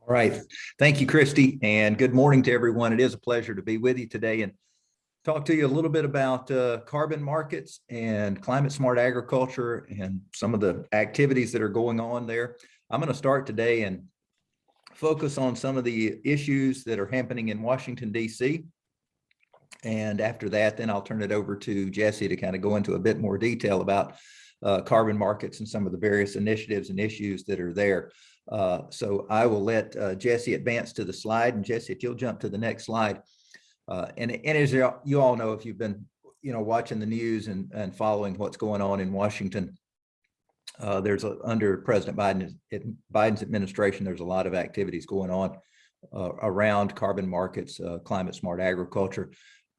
All right. Thank you, Christy, and good morning to everyone. It is a pleasure to be with you today and talk to you a little bit about carbon markets and climate smart agriculture and some of the activities that are going on there. I'm going to start today and focus on some of the issues that are happening in Washington, D.C. And after that, then I'll turn it over to Jesse to kind of go into a bit more detail about carbon markets and some of the various initiatives and issues that are there. So I will let Jesse advance to the slide. And Jesse, if you'll jump to the next slide. And as you all know, if you've been watching the news and following what's going on in Washington, under President Biden's administration, there's a lot of activities going on around carbon markets, climate smart agriculture.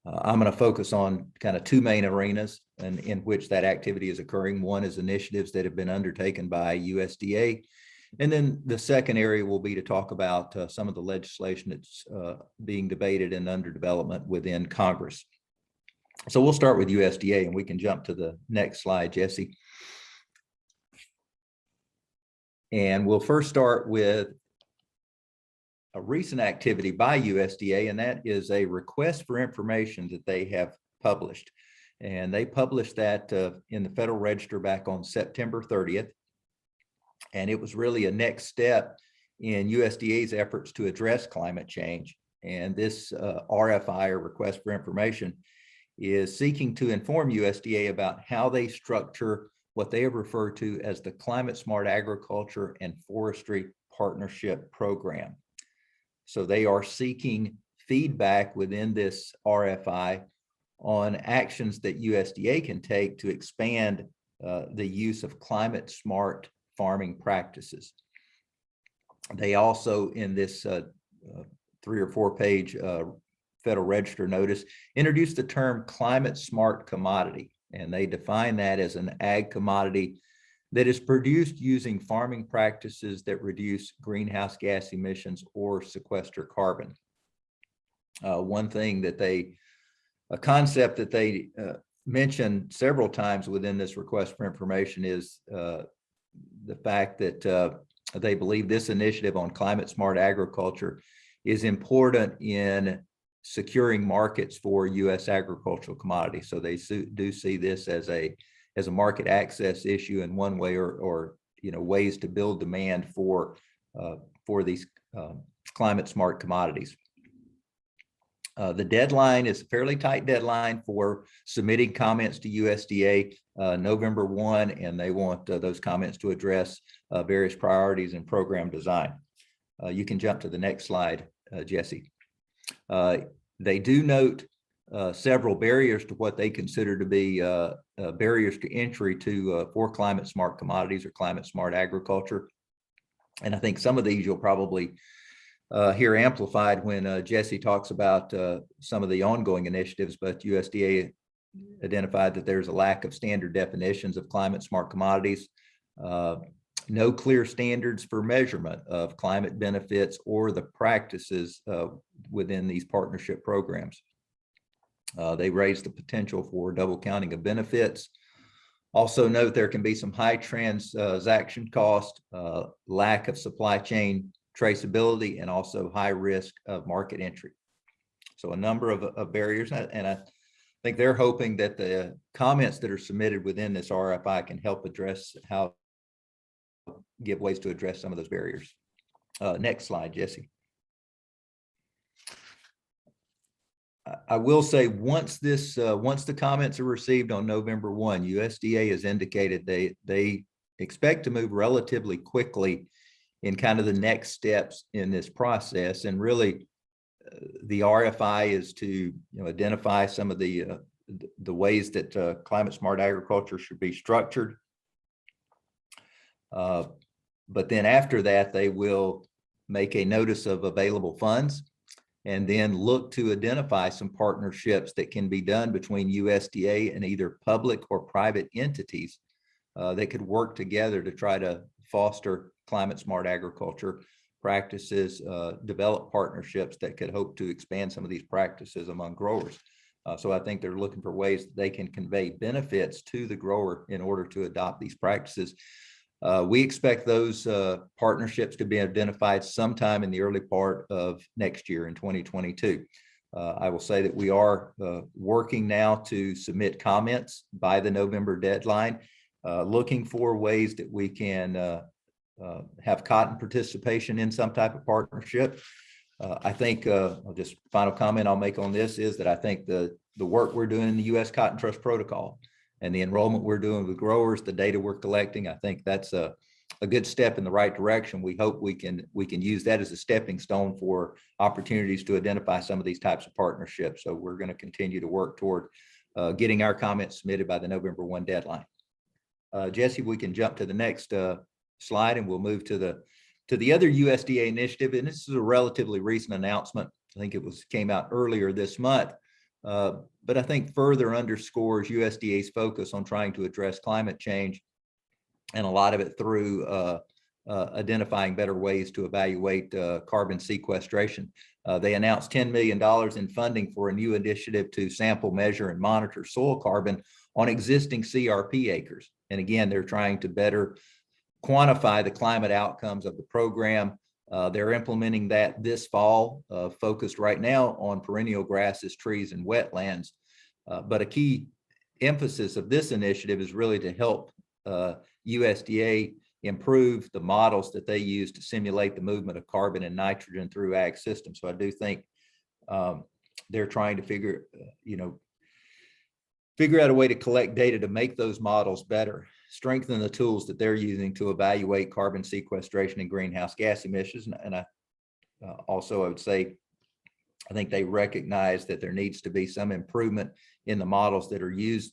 I'm going to focus on kind of two main arenas in which that activity is occurring. One is initiatives that have been undertaken by USDA. And then the second area will be to talk about some of the legislation that's being debated and under development within Congress. So we'll start with USDA, and we can jump to the next slide, Jesse. And we'll first start with a recent activity by USDA, and that is a request for information that they have published. And they published that in the Federal Register back on September 30th. And it was really a next step in USDA's efforts to address climate change. And this RFI, or request for information, is seeking to inform USDA about how they structure what they have referred to as the Climate Smart Agriculture and Forestry Partnership Program. So they are seeking feedback within this RFI on actions that USDA can take to expand the use of climate smart farming practices. They also, in this 3 or 4 page Federal Register notice, introduced the term climate smart commodity, and they define that as an ag commodity that is produced using farming practices that reduce greenhouse gas emissions or sequester carbon. One thing that a concept that they mention several times within this request for information is the fact that they believe this initiative on climate smart agriculture is important in securing markets for U.S. agricultural commodities. So they do see this as a market access issue in one way, or ways to build demand for these climate smart commodities. The deadline is a fairly tight deadline for submitting comments to USDA, November 1, and they want those comments to address various priorities and program design. You can jump to the next slide, Jesse. They do note several barriers to what they consider to be barriers to entry for climate smart commodities or climate smart agriculture. And I think some of these you'll probably hear amplified when Jesse talks about some of the ongoing initiatives, but USDA identified that there's a lack of standard definitions of climate smart commodities, no clear standards for measurement of climate benefits or the practices within these partnership programs. They raised the potential for double counting of benefits. Also note there can be some high transaction cost, lack of supply chain traceability, and also high risk of market entry. So a number of barriers, and I think they're hoping that the comments that are submitted within this RFI can help give ways to address some of those barriers. Next slide, Jesse. I will say once the comments are received on November 1, USDA has indicated they expect to move relatively quickly in kind of the next steps in this process. And really the RFI is to identify some of the ways that climate smart agriculture should be structured. But then after that, they will make a notice of available funds and then look to identify some partnerships that can be done between USDA and either public or private entities that could work together to try to foster climate smart agriculture practices, develop partnerships that could hope to expand some of these practices among growers. So I think they're looking for ways that they can convey benefits to the grower in order to adopt these practices. We expect those partnerships to be identified sometime in the early part of next year in 2022. I will say that we are working now to submit comments by the November deadline, looking for ways that we can have cotton participation in some type of partnership. I think just final comment I'll make on this is that I think the work we're doing in the U.S. Cotton Trust Protocol and the enrollment we're doing with growers, the data we're collecting, I think that's a good step in the right direction. We hope we can use that as a stepping stone for opportunities to identify some of these types of partnerships. So we're going to continue to work toward getting our comments submitted by the November 1 deadline. Jesse, we can jump to the next slide and we'll move to the other USDA initiative. And this is a relatively recent announcement. I think it came out earlier this month. But I think further underscores USDA's focus on trying to address climate change, and a lot of it through identifying better ways to evaluate carbon sequestration. They announced $10 million in funding for a new initiative to sample, measure, and monitor soil carbon on existing CRP acres. And again, they're trying to better quantify the climate outcomes of the program. They're implementing that this fall, focused right now on perennial grasses, trees, and wetlands. But a key emphasis of this initiative is really to help USDA improve the models that they use to simulate the movement of carbon and nitrogen through ag systems. So I do think they're trying to figure out a way to collect data to make those models better, strengthen the tools that they're using to evaluate carbon sequestration and greenhouse gas emissions. And I would say, I think they recognize that there needs to be some improvement in the models that are used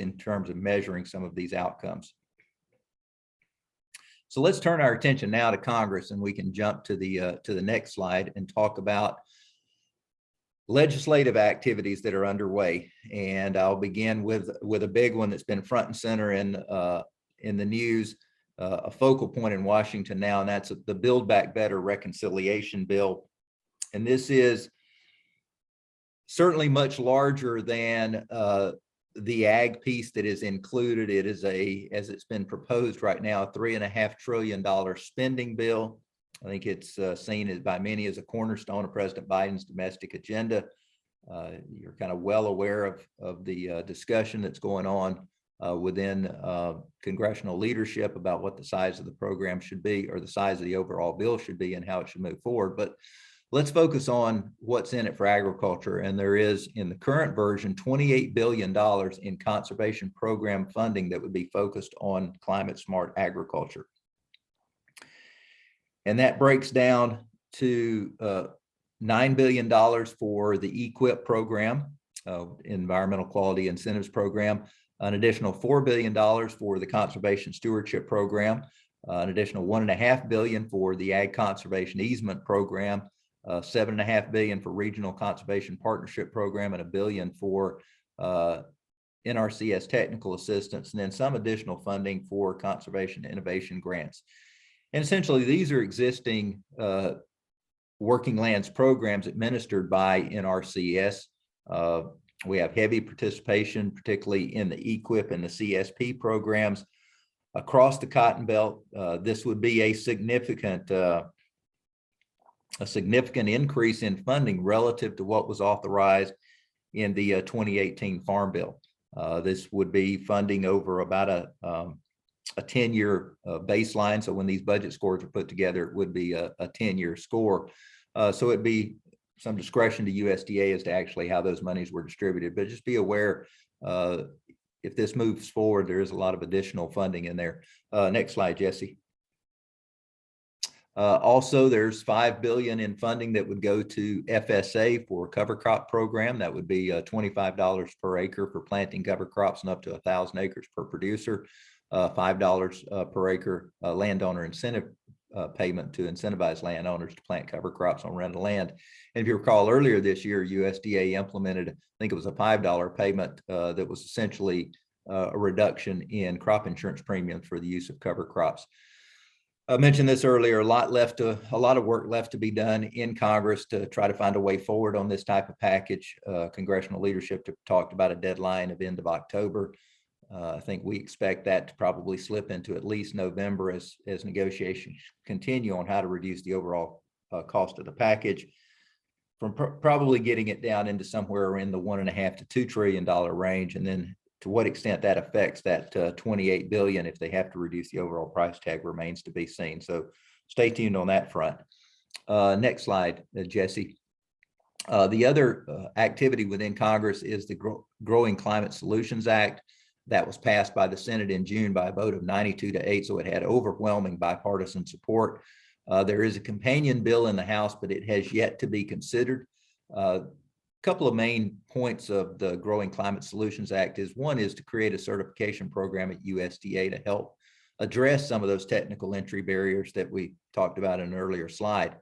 in terms of measuring some of these outcomes. So let's turn our attention now to Congress, and we can jump to the next slide and talk about legislative activities that are underway. And I'll begin with a big one that's been front and center in the news, a focal point in Washington now, and that's the Build Back Better reconciliation bill. And this is certainly much larger than the ag piece that is included. It is as it's been proposed right now, a $3.5 trillion spending bill. I think it's seen as by many as a cornerstone of President Biden's domestic agenda. You're kind of well aware of the discussion that's going on within congressional leadership about what the size of the program should be, or the size of the overall bill should be, and how it should move forward. But let's focus on what's in it for agriculture. And there is, in the current version, $28 billion in conservation program funding that would be focused on climate smart agriculture. And that breaks down to $9 billion for the EQIP program, Environmental Quality Incentives Program, an additional $4 billion for the Conservation Stewardship Program, an additional $1.5 billion for the Ag Conservation Easement Program, $7.5 billion for Regional Conservation Partnership Program, and $1 billion for NRCS technical assistance, and then some additional funding for conservation innovation grants. And essentially, these are existing working lands programs administered by NRCS. We have heavy participation, particularly in the EQIP and the CSP programs across the Cotton Belt. This would be a significant increase in funding relative to what was authorized in the 2018 Farm Bill. This would be funding over about a 10-year baseline. So when these budget scores are put together, it would be a 10-year score. So it'd be some discretion to USDA as to actually how those monies were distributed. But just be aware, if this moves forward, there is a lot of additional funding in there. Next slide, Jesse. Also, there's $5 billion in funding that would go to FSA for cover crop program. That would be $25 per acre for planting cover crops and up to 1,000 acres per producer. $5 per acre landowner incentive payment to incentivize landowners to plant cover crops on rented land. And if you recall, earlier this year, USDA implemented, I think it was a $5 payment that was essentially a reduction in crop insurance premiums for the use of cover crops. I mentioned this earlier, a lot of work left to be done in Congress to try to find a way forward on this type of package. Congressional leadership talked about a deadline of end of October. I think we expect that to probably slip into at least November as negotiations continue on how to reduce the overall cost of the package, from probably getting it down into somewhere in the $1.5 to $2 trillion range, and then to what extent that affects that $28 billion if they have to reduce the overall price tag remains to be seen. So stay tuned on that front. Next slide, Jesse. The other activity within Congress is the Growing Climate Solutions Act that was passed by the Senate in June by a vote of 92-8, so it had overwhelming bipartisan support. There is a companion bill in the House, but it has yet to be considered. A couple of main points of the Growing Climate Solutions Act is, one is to create a certification program at USDA to help address some of those technical entry barriers that we talked about in an earlier slide.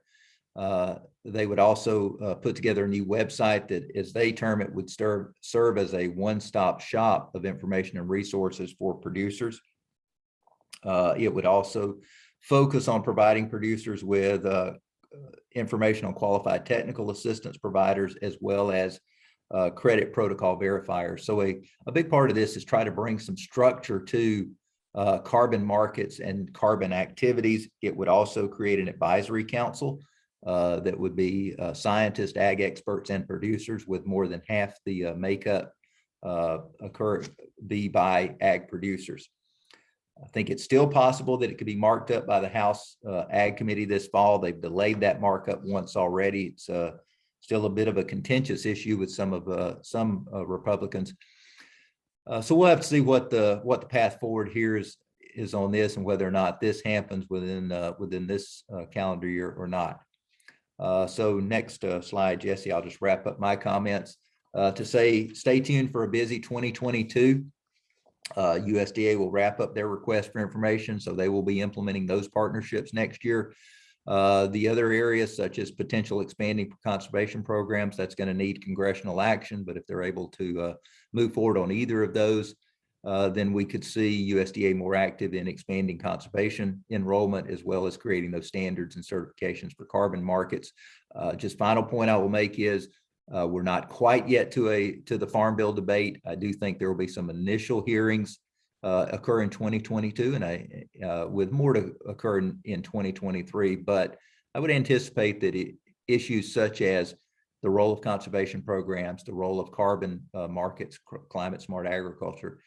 They would also put together a new website that, as they term it, would serve as a one-stop shop of information and resources for producers. It would also focus on providing producers with information on qualified technical assistance providers, as well as credit protocol verifiers. So a big part of this is try to bring some structure to carbon markets and carbon activities. It would also create an advisory council that would be scientists, ag experts, and producers, with more than half the makeup be by ag producers. I think it's still possible that it could be marked up by the House Ag Committee this fall. They've delayed that markup once already. It's still a bit of a contentious issue with some Republicans. So we'll have to see what the path forward here is on this, and whether or not this happens within this calendar year or not. So next slide, Jesse. I'll just wrap up my comments to say stay tuned for a busy 2022. USDA will wrap up their request for information, so they will be implementing those partnerships next year. The other areas, such as potential expanding conservation programs, that's going to need congressional action, but if they're able to move forward on either of those, then we could see USDA more active in expanding conservation enrollment, as well as creating those standards and certifications for carbon markets. Just final point I will make is we're not quite yet to the Farm Bill debate. I do think there will be some initial hearings occur in 2022, and with more to occur in 2023. But I would anticipate that issues such as the role of conservation programs, the role of carbon markets, climate smart agriculture,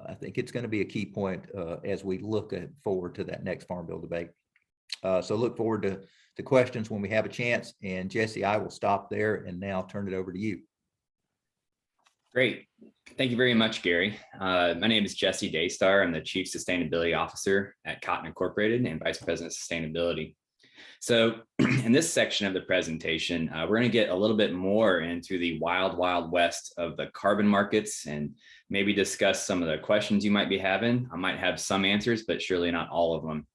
I think it's going to be a key point as we look forward to that next Farm Bill debate. So look forward to questions when we have a chance. And Jesse, I will stop there and now turn it over to you. Great. Thank you very much, Gary. My name is Jesse Daystar. I'm the Chief Sustainability Officer at Cotton Incorporated and Vice President of Sustainability. So in this section of the presentation, we're going to get a little bit more into the wild, wild west of the carbon markets, and maybe discuss some of the questions you might be having. I might have some answers, but surely not all of them.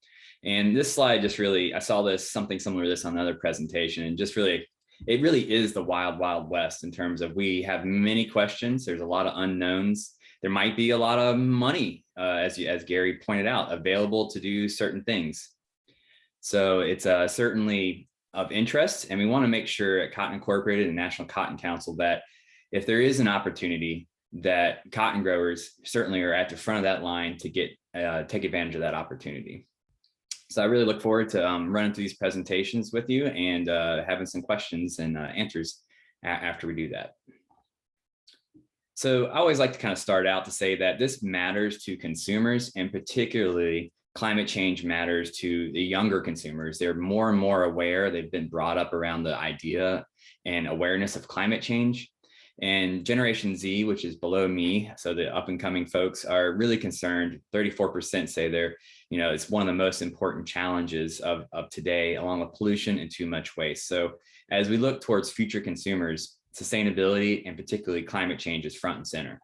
And this slide just really, I saw something similar to this on another presentation, and just really, it really is the wild, wild west in terms of, we have many questions. There's a lot of unknowns. There might be a lot of money, as Gary pointed out, available to do certain things. So it's certainly of interest, and we want to make sure at Cotton Incorporated and National Cotton Council that if there is an opportunity, that cotton growers certainly are at the front of that line to take advantage of that opportunity. So I really look forward to running through these presentations with you and having some questions and answers after we do that. So I always like to kind of start out to say that this matters to consumers, and particularly climate change matters to the younger consumers. They're more and more aware. They've been brought up around the idea and awareness of climate change. And Generation Z, which is below me, so the up and coming folks, are really concerned. 34% say it's one of the most important challenges of today, along with pollution and too much waste. So as we look towards future consumers, sustainability and particularly climate change is front and center.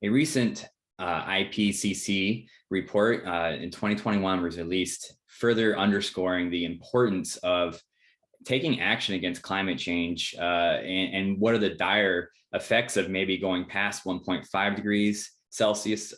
A recent IPCC report in 2021 was released, further underscoring the importance of taking action against climate change and what are the dire effects of maybe going past 1.5 degrees Celsius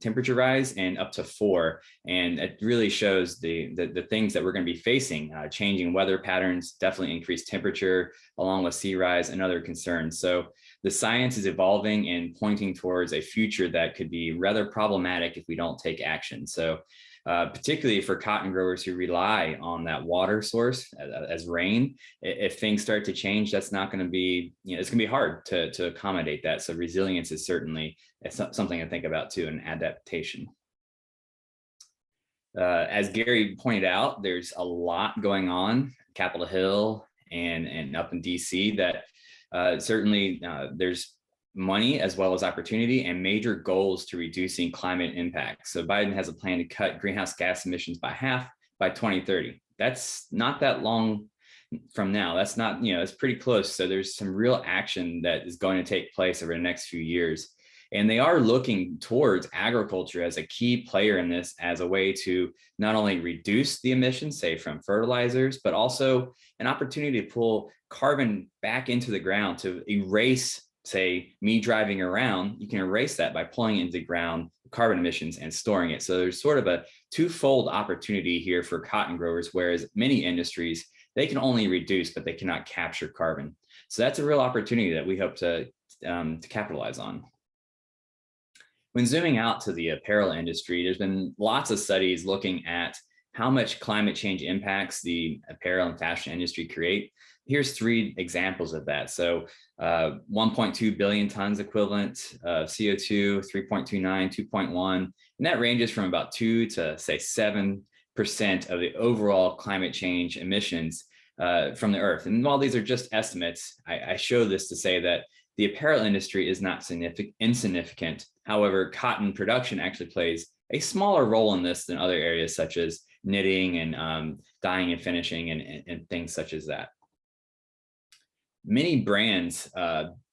temperature rise and up to 4. And it really shows the things that we're going to be facing, changing weather patterns, definitely increased temperature, along with sea rise and other concerns. So the science is evolving and pointing towards a future that could be rather problematic if we don't take action. So particularly for cotton growers who rely on that water source as rain, if things start to change, that's not going to be, it's going to be hard to accommodate that. So resilience is certainly something to think about too, and adaptation. As Gary pointed out, there's a lot going on Capitol Hill and up in DC that certainly there's money as well as opportunity and major goals to reducing climate impacts. So Biden has a plan to cut greenhouse gas emissions by half by 2030. That's not that long from now. That's not, it's pretty close. So there's some real action that is going to take place over the next few years. And they are looking towards agriculture as a key player in this, as a way to not only reduce the emissions, say from fertilizers, but also an opportunity to pull carbon back into the ground to erase, say, me driving around. You can erase that by pulling into the ground carbon emissions and storing it. So there's sort of a twofold opportunity here for cotton growers, whereas many industries, they can only reduce, but they cannot capture carbon. So that's a real opportunity that we hope to capitalize on. When zooming out to the apparel industry, there's been lots of studies looking at how much climate change impacts the apparel and fashion industry create. Here's 3 examples of that. So 1.2 billion tons equivalent of CO2, 3.29, 2.1, and that ranges from about 2 to say 7% of the overall climate change emissions from the earth. And while these are just estimates, I show this to say that the apparel industry is not insignificant. However, cotton production actually plays a smaller role in this than other areas such as knitting and dyeing and finishing and things such as that. Many brands,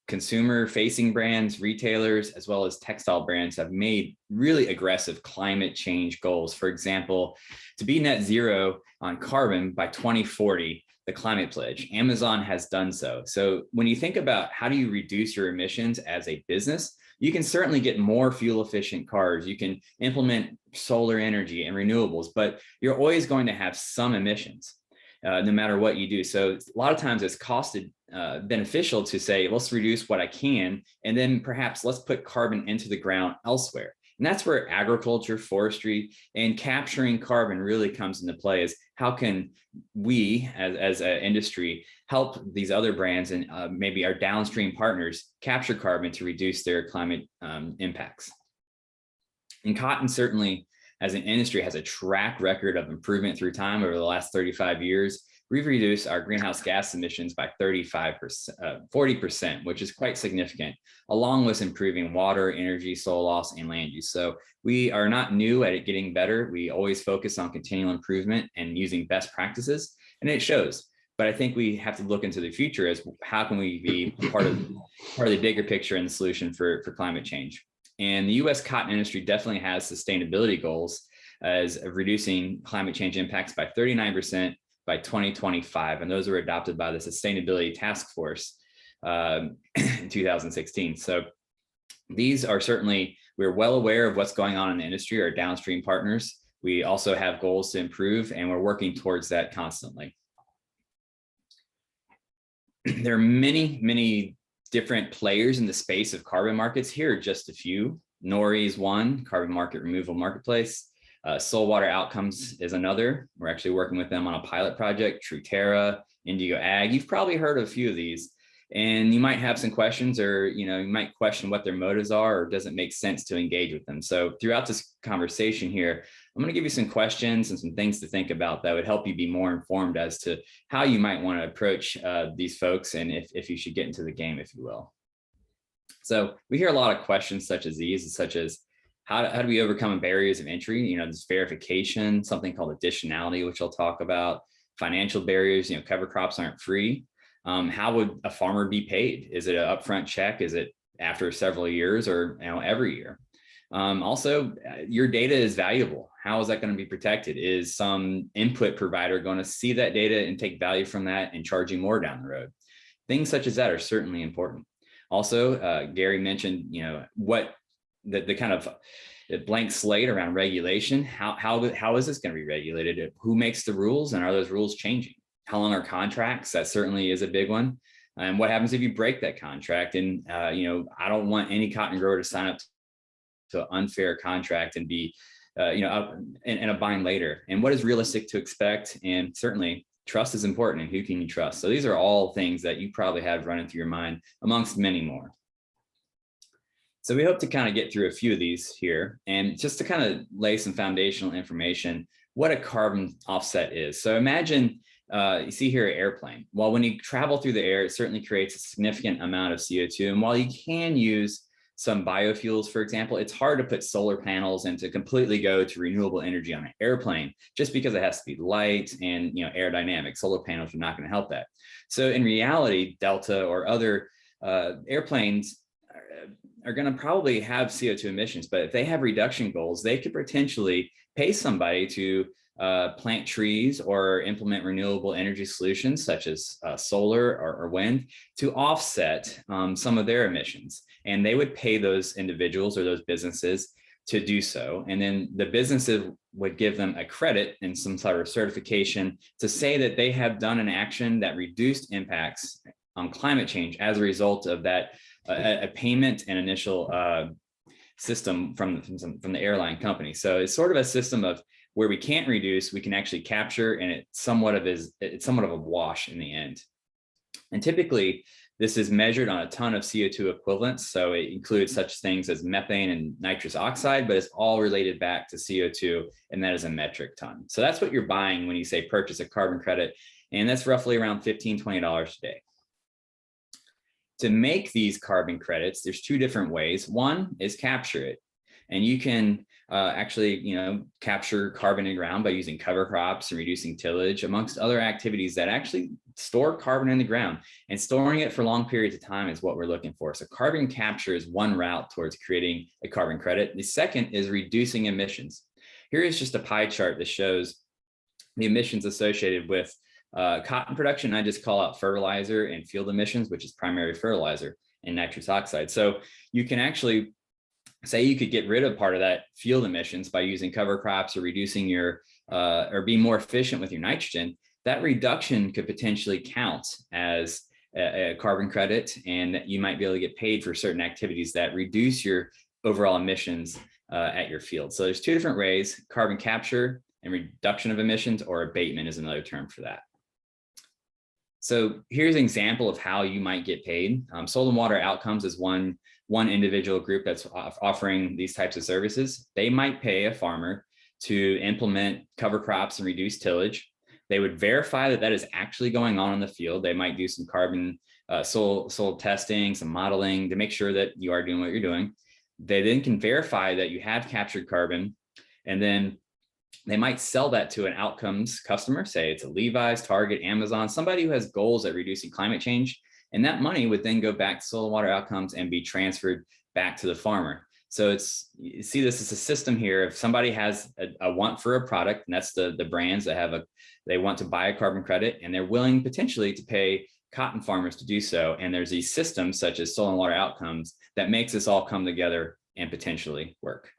consumer-facing brands, retailers, as well as textile brands have made really aggressive climate change goals. For example, to be net zero on carbon by 2040, the climate pledge, Amazon has done so. So when you think about how do you reduce your emissions as a business, you can certainly get more fuel efficient cars. You can implement solar energy and renewables, but you're always going to have some emissions. No matter what you do. So a lot of times it's beneficial to say, let's reduce what I can, and then perhaps let's put carbon into the ground elsewhere. And that's where agriculture, forestry, and capturing carbon really comes into play, is how can we as an industry help these other brands and maybe our downstream partners capture carbon to reduce their climate impacts. And cotton certainly, as an industry, has a track record of improvement through time. Over the last 35 years, we've reduced our greenhouse gas emissions by 40%, which is quite significant, along with improving water, energy, soil loss, and land use. So we are not new at it getting better. We always focus on continual improvement and using best practices, and it shows. But I think we have to look into the future as how can we be part of the bigger picture and the solution for climate change. And the US cotton industry definitely has sustainability goals as of reducing climate change impacts by 39% by 2025. And those were adopted by the Sustainability Task Force in 2016. So these are certainly, we're well aware of what's going on in the industry, our downstream partners. We also have goals to improve, and we're working towards that constantly. There are many different players in the space of carbon markets. Here are just a few. Nori is one, carbon market removal marketplace. Saltwater Outcomes is another. We're actually working with them on a pilot project. Truterra, Indigo Ag. You've probably heard of a few of these, and you might have some questions, or you might question what their motives are, or does it make sense to engage with them. So throughout this conversation here, I'm going to give you some questions and some things to think about that would help you be more informed as to how you might want to approach these folks, and if you should get into the game, if you will. So we hear a lot of questions such as these, such as how do we overcome barriers of entry? This verification, something called additionality, which I'll talk about, financial barriers, cover crops aren't free. How would a farmer be paid? Is it an upfront check? Is it after several years, or every year? Also, your data is valuable. How is that going to be protected? Is some input provider going to see that data and take value from that and charge you more down the road? Things such as that are certainly important. Also, Gary mentioned, what the kind of blank slate around regulation. How is this going to be regulated? Who makes the rules, and are those rules changing? How long are contracts? That certainly is a big one. And what happens if you break that contract? And, I don't want any cotton grower to sign up to an unfair contract and be, up in a bind later. And what is realistic to expect? And certainly trust is important, and who can you trust? So these are all things that you probably have running through your mind, amongst many more. So we hope to kind of get through a few of these here, and just to kind of lay some foundational information, what a carbon offset is. So imagine, you see here an airplane. Well, when you travel through the air, it certainly creates a significant amount of CO2. And while you can use some biofuels, for example, it's hard to put solar panels and to completely go to renewable energy on an airplane, just because it has to be light and aerodynamic. Solar panels are not going to help that. So in reality, Delta or other airplanes are going to probably have CO2 emissions, but if they have reduction goals, they could potentially pay somebody to plant trees or implement renewable energy solutions such as solar or wind to offset some of their emissions. And they would pay those individuals or those businesses to do so. And then the businesses would give them a credit and some sort of certification to say that they have done an action that reduced impacts on climate change as a result of that a payment and initial system from the airline company. So it's sort of a system of where we can't reduce, we can actually capture, and it's somewhat of a wash in the end. And typically, this is measured on a ton of CO2 equivalents. So it includes such things as methane and nitrous oxide, but it's all related back to CO2, and that is a metric ton. So that's what you're buying when you say purchase a carbon credit, and that's roughly around $15, $20 a day. To make these carbon credits, there's two different ways. One is capture it. And you can actually, capture carbon in the ground by using cover crops and reducing tillage, amongst other activities that actually store carbon in the ground. And storing it for long periods of time is what we're looking for. So carbon capture is one route towards creating a carbon credit. The second is reducing emissions. Here is just a pie chart that shows the emissions associated with cotton production. I just call out fertilizer and field emissions, which is primary fertilizer and nitrous oxide. So you can actually say you could get rid of part of that field emissions by using cover crops or reducing your or being more efficient with your nitrogen. That reduction could potentially count as a carbon credit, and you might be able to get paid for certain activities that reduce your overall emissions at your field. So there's two different ways: carbon capture and reduction of emissions, or abatement is another term for that. So here's an example of how you might get paid. Soil and Water Outcomes is one individual group that's offering these types of services. They might pay a farmer to implement cover crops and reduce tillage. They would verify that that is actually going on in the field. They might do some carbon soil testing, some modeling to make sure that you are doing what you're doing. They then can verify that you have captured carbon, and then they might sell that to an outcomes customer, say it's a Levi's, Target, Amazon, somebody who has goals at reducing climate change. And that money would then go back to Soil and Water Outcomes and be transferred back to the farmer. So you see this as a system here. If somebody has a want for a product, and that's the brands that they want to buy a carbon credit, and they're willing potentially to pay cotton farmers to do so. And there's these systems such as Soil and Water Outcomes that makes this all come together and potentially work.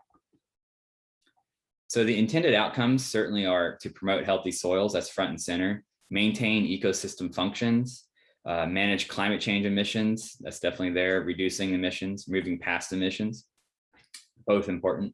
So the intended outcomes certainly are to promote healthy soils, that's front and center, maintain ecosystem functions, manage climate change emissions, that's definitely there, reducing emissions, moving past emissions, both important.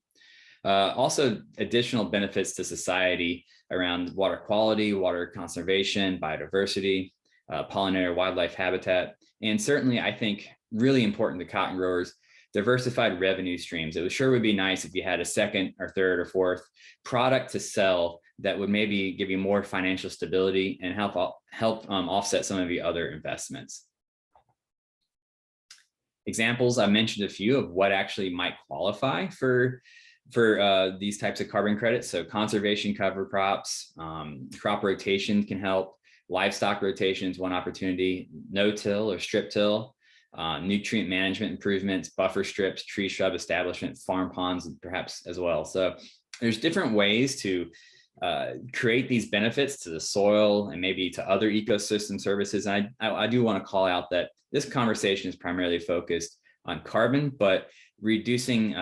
Also additional benefits to society around water quality, water conservation, biodiversity, pollinator wildlife habitat, and certainly I think really important to cotton growers, diversified revenue streams. It sure would be nice if you had a second or third or fourth product to sell that would maybe give you more financial stability and help offset some of the other investments. Examples, I mentioned a few of what actually might qualify for these types of carbon credits. So conservation cover crops, crop rotation can help, livestock rotation is one opportunity, no-till or strip-till, nutrient management improvements, buffer strips, tree shrub establishment, farm ponds, perhaps as well. So there's different ways to create these benefits to the soil and maybe to other ecosystem services. And I do want to call out that this conversation is primarily focused on carbon, but reducing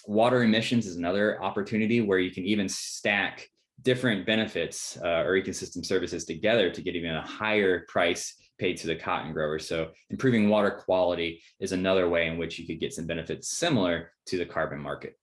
water emissions is another opportunity where you can even stack different benefits or ecosystem services together to get even a higher price paid to the cotton grower. So improving water quality is another way in which you could get some benefits similar to the carbon market.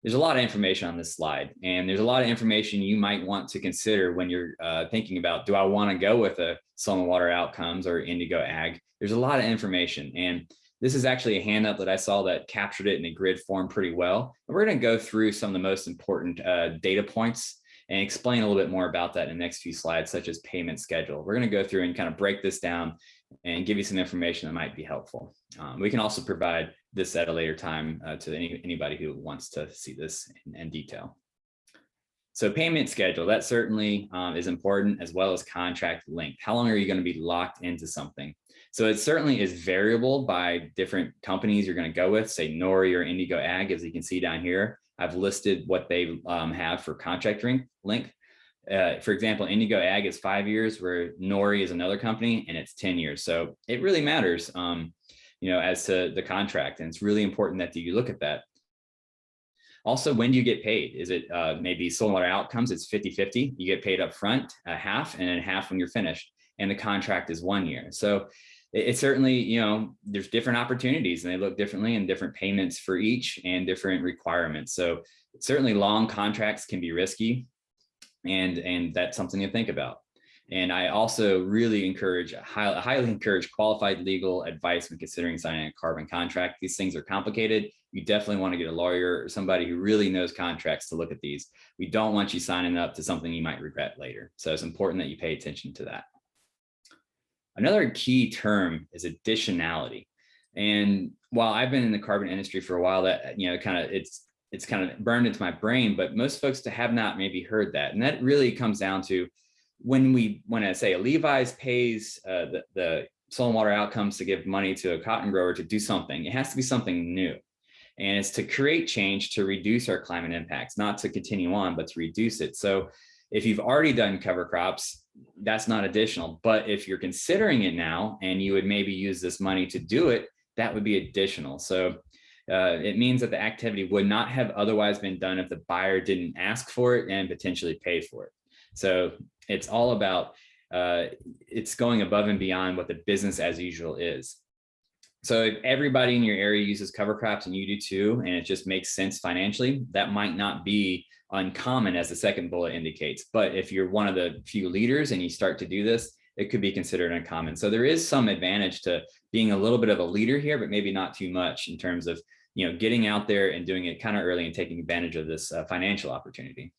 There's a lot of information on this slide, and there's a lot of information you might want to consider when you're thinking about, do I want to go with a soil and water outcomes or indigo ag? There's a lot of information, and this is actually a handout that I saw that captured it in a grid form pretty well. And we're going to go through some of the most important data points and explain a little bit more about that in the next few slides, such as payment schedule. We're going to go through and kind of break this down and give you some information that might be helpful. We can also provide this at a later time to anybody who wants to see this in detail. So payment schedule, that certainly is important, as well as contract length. How long are you going to be locked into something? So it certainly is variable by different companies you're going to go with, say Nori or Indigo Ag, as you can see down here. I've listed what they have for contract length. For example, Indigo Ag is 5 years, where Nori is another company, and it's 10 years. So it really matters, as to the contract, and it's really important that you look at that. Also, when do you get paid? Is it maybe soil and water outcomes? It's 50-50. You get paid up front, half, and then half when you're finished. And the contract is 1 year. So it certainly, there's different opportunities, and they look differently, and different payments for each and different requirements. So certainly long contracts can be risky, and that's something to think about. And I also really highly encourage qualified legal advice when considering signing a carbon contract. These things are complicated. You definitely want to get a lawyer or somebody who really knows contracts to look at these. We don't want you signing up to something you might regret later. So it's important that you pay attention to that. Another key term is additionality. And while I've been in the carbon industry for a while, that, it's kind of burned into my brain, but most folks have not maybe heard that. And that really comes down to when I say a Levi's pays the soil and water outcomes to give money to a cotton grower to do something, it has to be something new. And it's to create change to reduce our climate impacts, not to continue on, but to reduce it. So if you've already done cover crops, that's not additional. But if you're considering it now, and you would maybe use this money to do it, that would be additional. So it means that the activity would not have otherwise been done if the buyer didn't ask for it and potentially pay for it. So it's all about, it's going above and beyond what the business as usual is. So if everybody in your area uses cover crops and you do too, and it just makes sense financially, that might not be uncommon, as the second bullet indicates. But if you're one of the few leaders and you start to do this, it could be considered uncommon. So there is some advantage to being a little bit of a leader here, but maybe not too much in terms of, getting out there and doing it kind of early and taking advantage of this financial opportunity.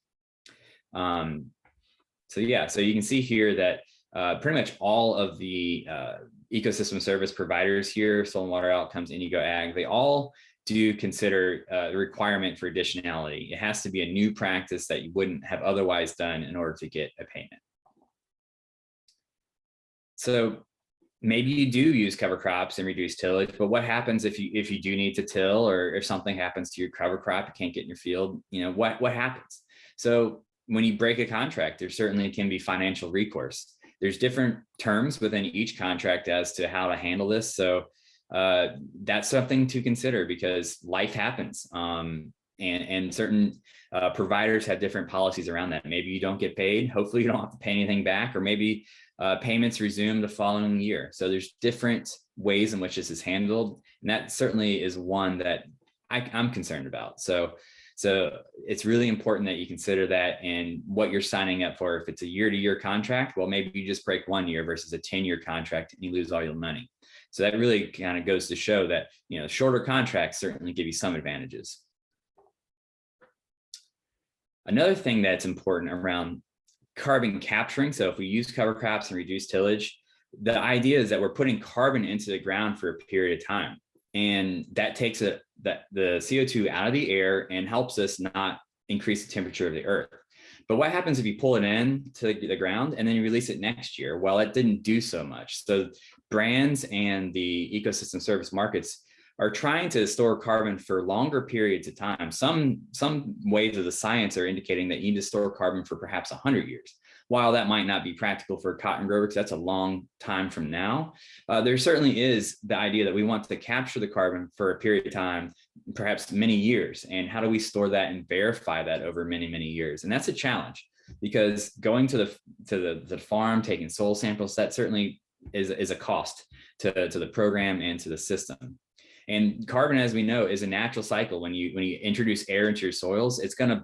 So you can see here that pretty much all of the ecosystem service providers here, soil and water outcomes, Indigo Ag, they all do consider the requirement for additionality. It has to be a new practice that you wouldn't have otherwise done in order to get a payment. So maybe you do use cover crops and reduce tillage, but what happens if you do need to till, or if something happens to your cover crop, you can't get in your field, what happens? So when you break a contract, there certainly can be financial recourse. There's different terms within each contract as to how to handle this. So that's something to consider, because life happens, and certain providers have different policies around that. Maybe you don't get paid. Hopefully you don't have to pay anything back, or maybe payments resume the following year. So there's different ways in which this is handled. And that certainly is one that I'm concerned about. So it's really important that you consider that in what you're signing up for. If it's a year-to-year contract, well, maybe you just break 1 year versus a 10-year contract and you lose all your money. So that really kind of goes to show that, shorter contracts certainly give you some advantages. Another thing that's important around carbon capturing. So if we use cover crops and reduce tillage, the idea is that we're putting carbon into the ground for a period of time. And that takes the CO2 out of the air and helps us not increase the temperature of the earth. But what happens if you pull it in to the ground and then you release it next year? Well, it didn't do so much. So brands and the ecosystem service markets are trying to store carbon for longer periods of time. Some ways of the science are indicating that you need to store carbon for perhaps 100 years. While that might not be practical for a cotton grower, because that's a long time from now, there certainly is the idea that we want to capture the carbon for a period of time, perhaps many years. And how do we store that and verify that over many, many years? And that's a challenge. because going to the farm, taking soil samples, that certainly is a cost to the program and to the system. And carbon, as we know, is a natural cycle. When you introduce air into your soils, it's going to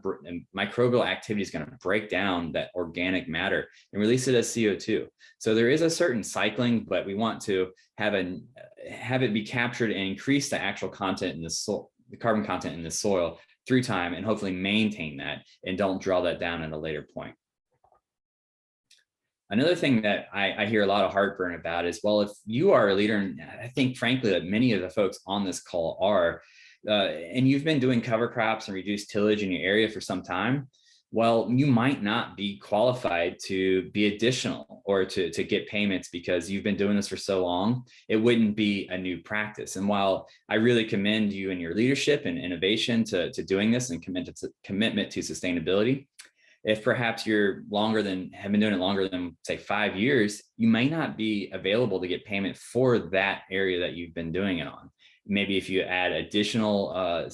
microbial activity is going to break down that organic matter and release it as CO2. So there is a certain cycling, but we want to have it be captured and increase the actual content in the soil, the carbon content in the soil through time, and hopefully maintain that and don't draw that down at a later point. Another thing that I hear a lot of heartburn about is, well, if you are a leader, and I think frankly that many of the folks on this call are, and you've been doing cover crops and reduced tillage in your area for some time, well, you might not be qualified to be additional or to get payments because you've been doing this for so long. It wouldn't be a new practice. And while I really commend you and your leadership and innovation to doing this and commitment to sustainability, if perhaps have been doing it longer than say 5 years, you may not be available to get payment for that area that you've been doing it on. Maybe if you add additional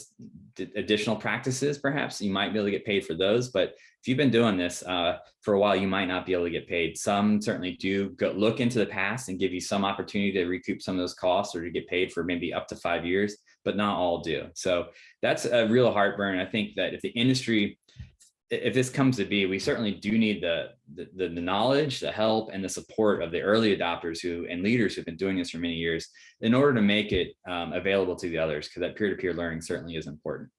practices, perhaps you might be able to get paid for those. But if you've been doing this for a while, you might not be able to get paid. Some certainly do look into the past and give you some opportunity to recoup some of those costs or to get paid for maybe up to 5 years, but not all do. So that's a real heartburn. I think that if the industry, if this comes to be, we certainly do need the knowledge, the help, and the support of the early adopters and leaders who've been doing this for many years in order to make it available to the others, because that peer-to-peer learning certainly is important.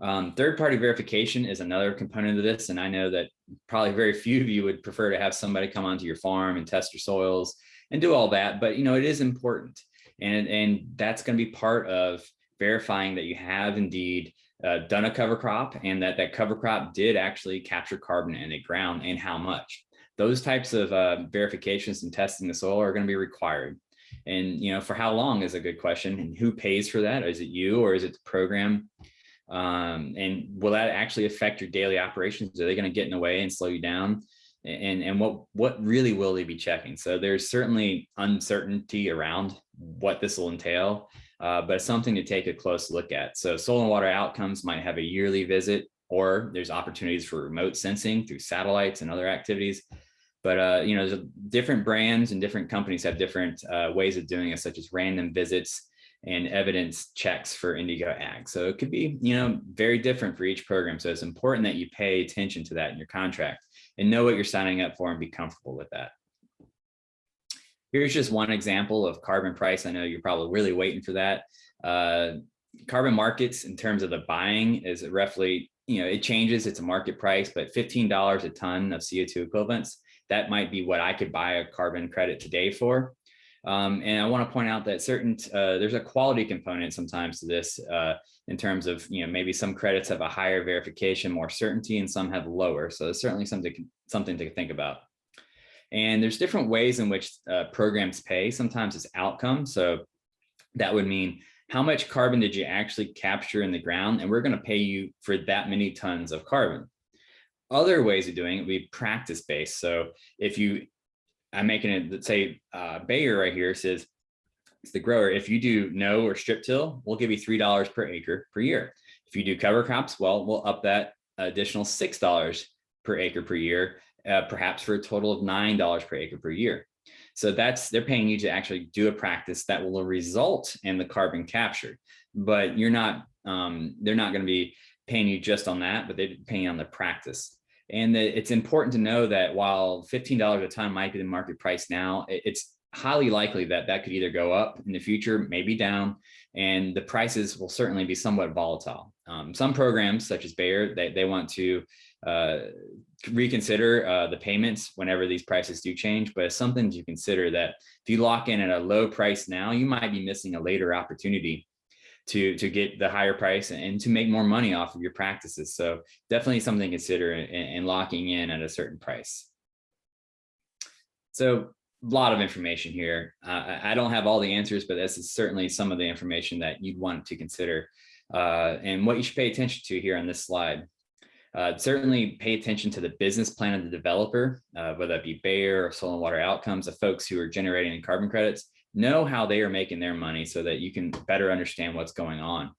Third-party verification is another component of this, and I know that probably very few of you would prefer to have somebody come onto your farm and test your soils and do all that, but it is important, and that's going to be part of verifying that you have indeed done a cover crop and that cover crop did actually capture carbon in the ground and how much. Those types of verifications and testing the soil are going to be required. And for how long is a good question, and who pays for that? Is it you or is it the program? And will that actually affect your daily operations? Are they going to get in the way and slow you down? And what really will they be checking? So there's certainly uncertainty around what this will entail. But it's something to take a close look at. So soil and water outcomes might have a yearly visit, or there's opportunities for remote sensing through satellites and other activities. But there's different brands and different companies have different ways of doing it, such as random visits and evidence checks for indigo ag. So it could be very different for each program. So it's important that you pay attention to that in your contract and know what you're signing up for and be comfortable with that. Here's just one example of carbon price. I know you're probably really waiting for that. Carbon markets in terms of the buying is roughly, it changes, it's a market price, but $15 a ton of CO2 equivalents, that might be what I could buy a carbon credit today for. And I want to point out that there's a quality component sometimes to this in terms of, maybe some credits have a higher verification, more certainty, and some have lower. So there's certainly something to think about. And there's different ways in which programs pay. Sometimes it's outcome. So that would mean how much carbon did you actually capture in the ground? And we're going to pay you for that many tons of carbon. Other ways of doing it would be practice-based. So I'm making it, let's say Bayer right here says, it's the grower, if you do no or strip till, we'll give you $3 per acre per year. If you do cover crops, well, we'll up that additional $6 per acre per year. Perhaps for a total of $9 per acre per year. So they're paying you to actually do a practice that will result in the carbon capture, but they're not going to be paying you just on that, but they're paying you on the practice. And it's important to know that while $15 a ton might be the market price now, it's highly likely that could either go up in the future, maybe down, and the prices will certainly be somewhat volatile. Some programs such as Bayer, they want to reconsider the payments whenever these prices do change, but it's something to consider that if you lock in at a low price now, you might be missing a later opportunity to get the higher price and to make more money off of your practices. So definitely something to consider in locking in at a certain price. So a lot of information here. I don't have all the answers, but this is certainly some of the information that you'd want to consider and what you should pay attention to here on this slide. Certainly pay attention to the business plan of the developer, whether that be Bayer or Soil and Water Outcomes, the folks who are generating carbon credits. Know how they are making their money so that you can better understand what's going on.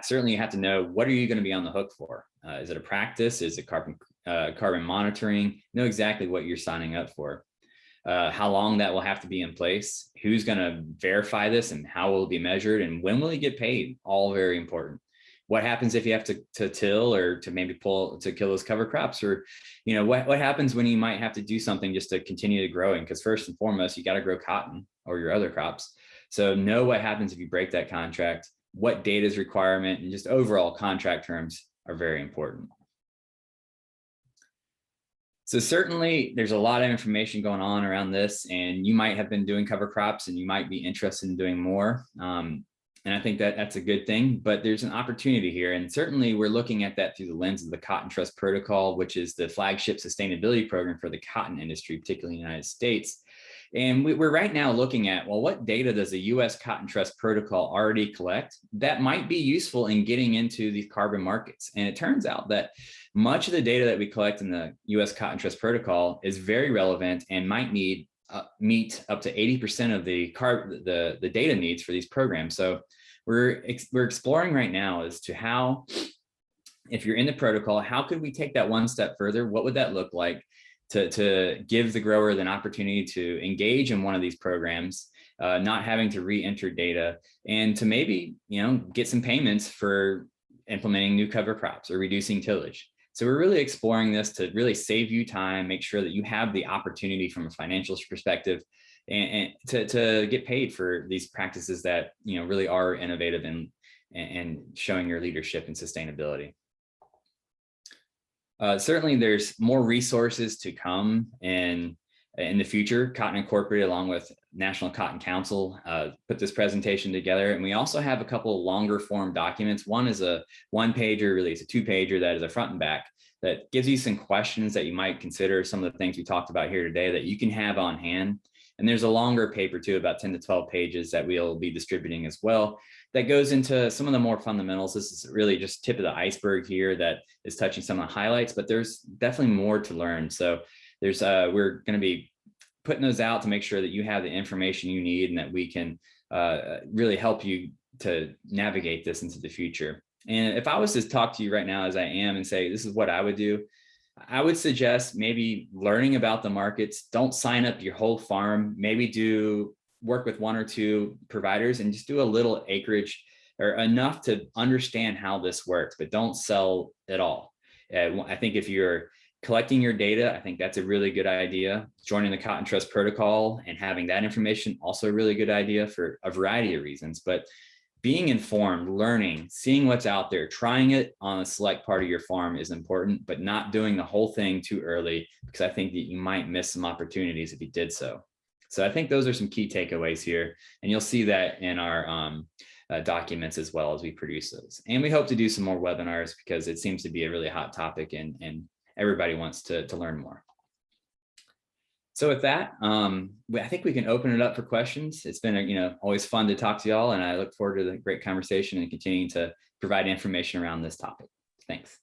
certainly have to know, what are you going to be on the hook for? Is it a practice? Is it carbon monitoring? Know exactly what you're signing up for. How long that will have to be in place, who's going to verify this, and how will it be measured, and when will you get paid? All very important. What happens if you have to till, or to maybe kill those cover crops, or what happens when you might have to do something just to continue to growing? Because first and foremost, you got to grow cotton or your other crops. So know what happens if you break that contract, what data is requirement, and just overall contract terms are very important. So certainly there's a lot of information going on around this, and you might have been doing cover crops and you might be interested in doing more. And I think that that's a good thing, but there's an opportunity here. And certainly we're looking at that through the lens of the Cotton Trust Protocol, which is the flagship sustainability program for the cotton industry, particularly in the United States. And we're right now looking at, well, what data does the US Cotton Trust Protocol already collect that might be useful in getting into these carbon markets? And it turns out that much of the data that we collect in the US Cotton Trust Protocol is very relevant and might meet up to 80% of the data needs for these programs. So we're exploring right now as to how, if you're in the protocol, how could we take that one step further? What would that look like to give the grower an opportunity to engage in one of these programs, not having to re-enter data, and to maybe get some payments for implementing new cover crops or reducing tillage. So we're really exploring this to really save you time, make sure that you have the opportunity from a financial perspective, and to get paid for these practices that really are innovative and showing your leadership in sustainability. Certainly there's more resources to come in the future. Cotton Incorporated, along with National Cotton Council, put this presentation together. And we also have a couple of longer form documents. One is a one-pager, really it's a two-pager that is a front and back, that gives you some questions that you might consider, some of the things we talked about here today that you can have on hand. And there's a longer paper too, about 10 to 12 pages, that we'll be distributing as well, that goes into some of the more fundamentals. This is really just tip of the iceberg here that is touching some of the highlights, but there's definitely more to learn. So there's we're going to be putting those out to make sure that you have the information you need, and that we can really help you to navigate this into the future. And if I was to talk to you right now as I am and say, this is what I would do, I would suggest maybe learning about the markets. Don't sign up your whole farm. Maybe work with one or two providers and just do a little acreage, or enough to understand how this works, but don't sell it all. I think if you're collecting your data, I think that's a really good idea. Joining the Cotton Trust Protocol and having that information, also a really good idea for a variety of reasons. But being informed, learning, seeing what's out there, trying it on a select part of your farm is important, but not doing the whole thing too early, because I think that you might miss some opportunities if you did so. So I think those are some key takeaways here, and you'll see that in our documents as well as we produce those. And we hope to do some more webinars, because it seems to be a really hot topic, and everybody wants to learn more. So with that, I think we can open it up for questions. It's been always fun to talk to y'all, and I look forward to the great conversation and continuing to provide information around this topic. Thanks.